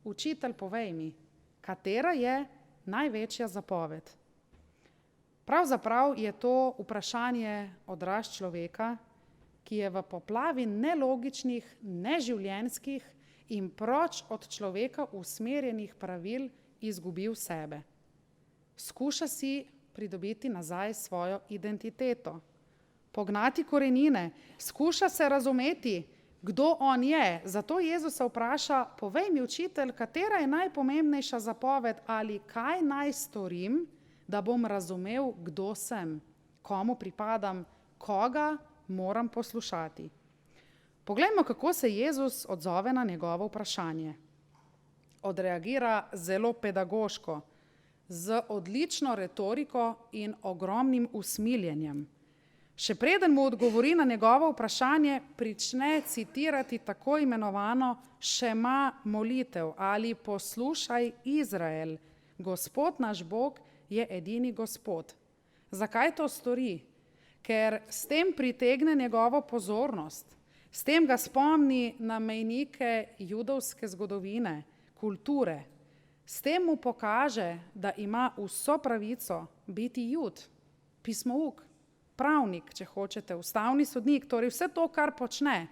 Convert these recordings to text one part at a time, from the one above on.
učitelj, povej mi, katera je največja zapoved? Pravzaprav je to vprašanje odraz človeka, ki je v poplavi nelogičnih, neživljenjskih in proč od človeka usmerjenih pravil izgubil sebe. Skuša si pridobiti nazaj svojo identiteto, pognati korenine, skuša se razumeti, kdo on je. Zato Jezus se vpraša, povej mi, učitelj, katera je najpomembnejša zapoved ali kaj naj storim, da bom razumel, kdo sem, komu pripadam, koga moram poslušati. Poglejmo, kako se Jezus odzove na njegovo vprašanje. Odreagira zelo pedagoško, z odlično retoriko in ogromnim usmiljenjem. Še preden mu odgovori na njegovo vprašanje, prične citirati tako imenovano šema molitev ali poslušaj Izrael, Gospod naš Bog je edini Gospod. Zakaj to stori? Ker s tem pritegne njegovo pozornost, s tem ga spomni na mejnike judovske zgodovine, kulture, s tem mu pokaže, da ima vso pravico biti Jud, pismouk, pravnik, če hočete, ustavni sodnik, torej vse to, kar počne,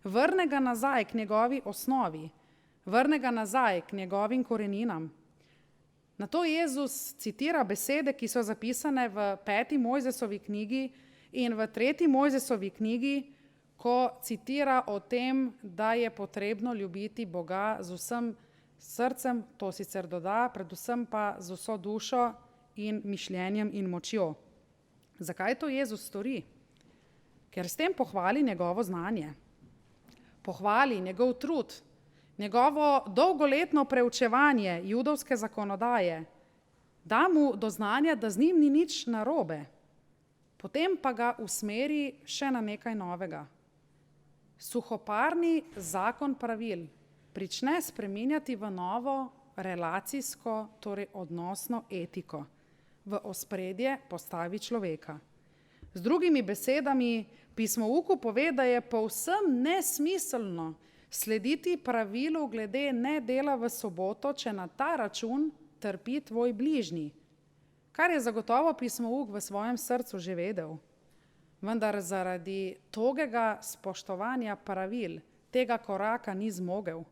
vrne ga nazaj k njegovi osnovi, vrne ga nazaj k njegovim koreninam. Nato Jezus citira besede, ki so zapisane v 5. Mojzesovi knjigi in v 3. Mojzesovi knjigi, ko citira o tem, da je potrebno ljubiti Boga z vsem srcem, to sicer doda, predvsem pa z vso dušo in mišljenjem in močjo. Zakaj to Jezus stori? Ker s tem pohvali njegovo znanje, pohvali njegov trud, njegovo dolgoletno preučevanje judovske zakonodaje, da mu do znanja, da z njim ni nič narobe, potem pa ga usmeri še na nekaj novega. Suhoparni zakon pravil prične spreminjati v novo relacijsko, torej odnosno etiko. V ospredje postavi človeka. Z drugimi besedami, pismouku pove, da je povsem nesmiselno slediti pravilu glede nedela v soboto, če na ta račun trpi tvoj bližnji. Kar je zagotovo pismouk v svojem srcu že vedel. Vendar zaradi togega spoštovanja pravil tega koraka ni zmogel.